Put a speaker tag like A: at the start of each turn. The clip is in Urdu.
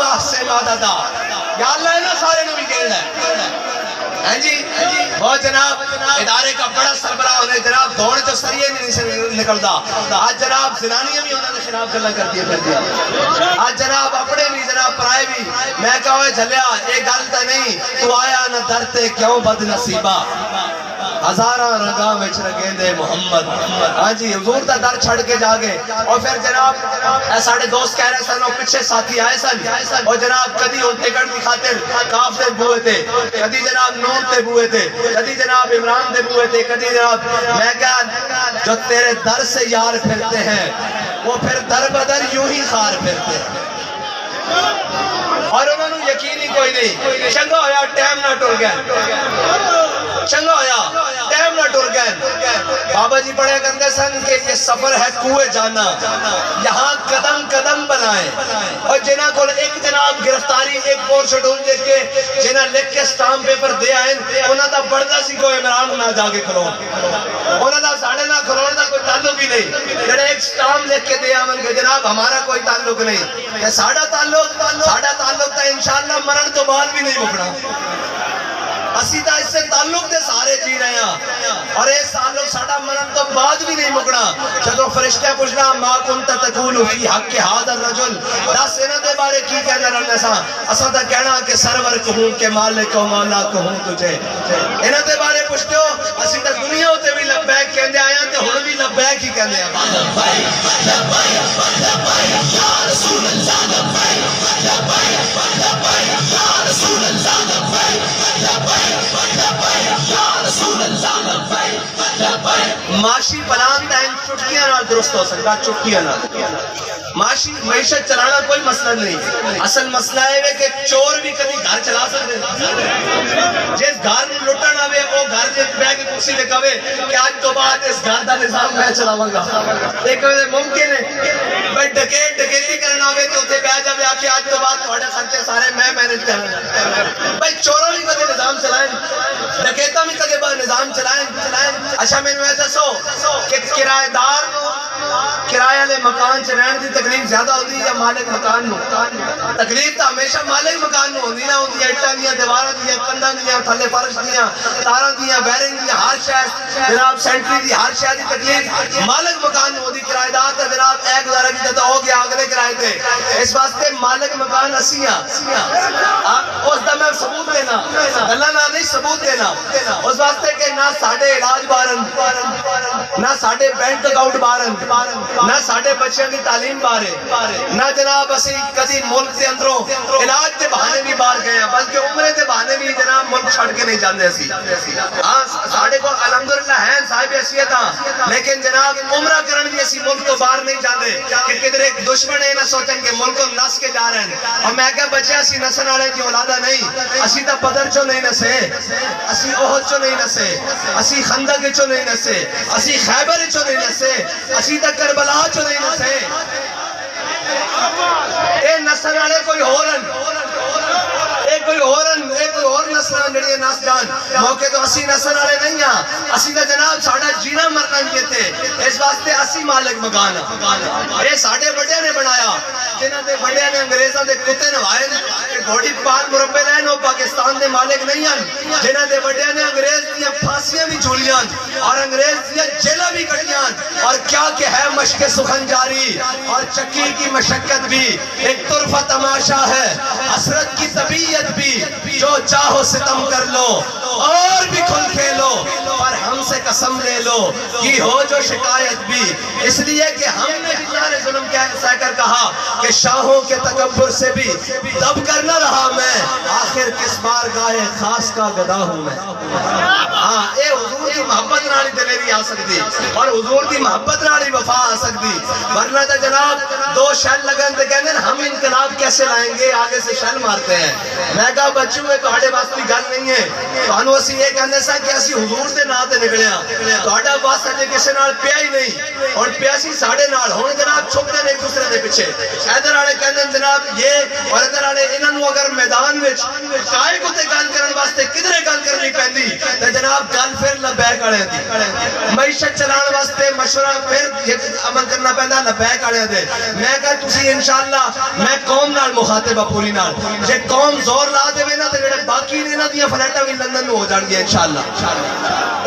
A: واحسن عددا، یا اللہ انہاں سارے نو بھی کہنا ہے ہاں جی بہت جناب ادارے کا بڑا سربراہ ہونے جناب دوڑ جو سریے نہیں سے نکلتا آج جناب زنانیاں بھی انہوں نے خراب کرنا کر دیا آج جناب اپنے بھی جناب پرائے بھی میں کہا جھلیا ایک گل تا نہیں تو آیا نہ درتے کیوں بد نصیبہ ہزاراں رنگاں وچ رگیندے محمد ہاں جی حضور دا در چھڑ کے جاگے اور پھر جناب اے ساڑھے دوست کہہ رہے سن اور پیچھے ساتھی آئے سن اور جناب کدی ان ٹکٹ کی خاطر کاف دے بوئے تھے کدی جناب نون تے بوئے تھے کدی جناب عمران دے بوئے تھے کدی جناب میں کہا جو تیرے در سے یار پھرتے ہیں وہ پھر در بدر یوں ہی خار پھرتے ہیں اور انہوں نے یقین ہی کوئی نہیں چنگا ہویا ٹائم نہ ٹر گئے چنگا ہویا ٹائم نہ ٹر گئے بابا جی پڑھے کرتے سن کہ یہ سفر ہے کوئے جانا یہاں قدم قدم بنائیں اور جنہ کو ایک جناب گرفتاری ایک اور شڈول دیکھ کے جنہ لکھ کے سٹام پیپر دے آئیں انہاں دا بڑھدا سی کوئی عمران نہ جا کے کھلو انہاں دا ساڑھے نہ کھلوڑ دا کوئی تعلق ہی نہیں جنہ ایک سٹام لکھ کے دے آمن کہ جناب ہمارا کوئی تعلق نہیں کہ ساڑھا تعلق تا انشاءاللہ مرن تو بعد بھی نہیں مکڑا اسی تا اس سے تعلق دے سارے جی رہے ہیں اور اس تعلق ساڑھا مرن تو بعد بھی نہیں مکڑا جدو فرشتہ پوچھنا ما کنت تقول فی حق هذا الرجل دس انہ دے بارے کی کہنا رہنے سا اساں تا کہنا کہ سرور کہوں کہ مالک و مولا کہوں تجھے انہ دے بارے پوچھتے ہو اسی تا دنیا ہوتے بھی لبیک کہندے آیا تے ہن بھی لبیک ہی کہندے ہیں لبیک لبیک لبیک یا رسول اللہ لبیک لبیک لبیک یا رسول اللہ لبیک معاشی پلان تین چٹکیاں نہ درست ہو سکتا چٹکیاں نہ معاشی معیشت چلانا کوئی مسئلہ نہیں اصل مسئلہ ہے کہ چور بھی کبھی گھر چلا سکتے جس گھر میں لٹا نہ ہوئے وہ گھر جس بے کے کسی نے کہے کہ آج تو بعد اس گھر دا نظام میں چلاؤں گا ایک ممکن ہے بھائی ڈکیتی کرنا ہوئے تو اتنے بیاہ جب آکے آج تو بعد تھوڑے خرچے سارے میں مینج کرنا بھائی چوروں بھی کدے نظام چلائیں ڈکیتا بھی کدے بعد نظام چلائیں اچھا میں نے ایسا سو کہ کرایہ دار کرایہ لے مکان چرین دی تکلیف زیادہ ہوتی یا مالک مکان نو تکلیف تا ہمیشہ مالک مکان نو ہوتی نا ہوتی ہے اٹھا دیا دیوارہ دیا کندہ دیا تھلے فرش دیا تارہ دیا بیرنگ دیا ہر شہر جناب سینٹری دی ہر شہر دی تکلیف مالک مکان نو ہوتی کرایہ دار تا جناب ایک گزارہ کی جدہ ہو گیا اگلے کرائے تھے اس واسطے مالک مکان اسیاں اس دا میں ثبوت دینا اللہ نہ نہیں ثبوت دینا اس واسطے کہ نہ ساڑھے علاج بارن نہ ساڑھے بینک اکاؤنٹ بارن نہ ساڑھے بچیاں کی تعلیم بارے نہ جناب اسی کسی ملک دے اندروں علاج دے بہانے بھی بار گئے ہیں بلکہ عمرے دے بہانے بھی جناب ملک چھڑ کے نہیں جاندے اسی ساڑھے کو الحمدللہ ہیں صاحب حیثیت ہاں لیکن جناب عمرہ کرن بھی اسی ملک تو باہر نہیں جاندے کہ کدھر ایک دشمن ہے نہ سوچیں کہ ملک کو نس کے جا رہے ہیں اور میں کہا بچے اسی نسن آرہے کی اولادہ نہیں اسی تا بدر چو نہیں نسے اسی احد چو نہیں نسے اسی خندق چو نہیں نسے اسی خیبر چو نہیں نسے اسی تا کربلا چو نہیں نسے اے نسل آنے کوئی ہورن اے کوئی اور نسلان جڑی ناس جان موقع تو اسی نسل آنے نہیں ہاں اسی کا جناب ساڑھا جینا مرنا یہ تھے اس واسطے اسی مالک مکانا اے ساڑھے بڑے نے بنایا جنہاں دے بڑے نے انگریزاں دے کتے نوائے کہ گھوڑی پار مربع لین وہ پاکستان دے مالک نہیں ہیں جنہاں دے بڑے نے انگریز دیا پھانسیاں بھی جھولیاں اور انگریز دیا جیلہ بھی کٹیاں اور کیا کہ ہے مشق سخن جاری اور چکی کی مشقت بھی ایک طرفہ تماشا ہے حسرت کی طبیعت بھی جو چاہو ستم کر لو اور بھی کھل کھیلو پر ہم سے قسم لے لو کی ہو جو شکایت بھی اس لیے کہ ہم نے بھی سارے ظلم سہ کر کہا کہ شاہوں کے تکبر سے بھی دب کر نہ رہا میں آخر کس بار گائے خاص کا گدا ہوں میں ہاں اے حضور کی محبت نالی دلیری آ سکتی اور حضور کی محبت نالی وفا آ سکتی ورنہ تا جناب دو شل لگن تے کہنے ہم انقلاب کیسے لائیں گے آگے سے شل مارتے ہیں میں کہا بچوں میں تو ہڑے باس کوئی گل نہیں ہے تو ہنو اسی یہ کہنے سا کہ اسی حضور دے ناتے نکلیا تو ہڑا باس سجے کسے نال پیا ہی نہیں اور پیا سی ساڑھے نال ہونے جناب چھپ دے ایک دوسرے دے پیچھے ادھر آڑے کہنے جناب یہ اور ادھر آڑے انہوں اگر میدان وچ حقائق تے گل کرن واسطے کدھرے گل کرنی پیندی تے جناب گل پھر لبیک والے دی معیشت چلان واسطے مشورہ پھر عمل کرنا پیندا لبیک والے دے میں کہا تسی انشاءاللہ میں قوم نال مخاطب پوری نال جے قوم زور لا دے نا تے جڑے باقی نے نا دیاں فلیٹاں وی لندن نو ہو جان گے انشاءاللہ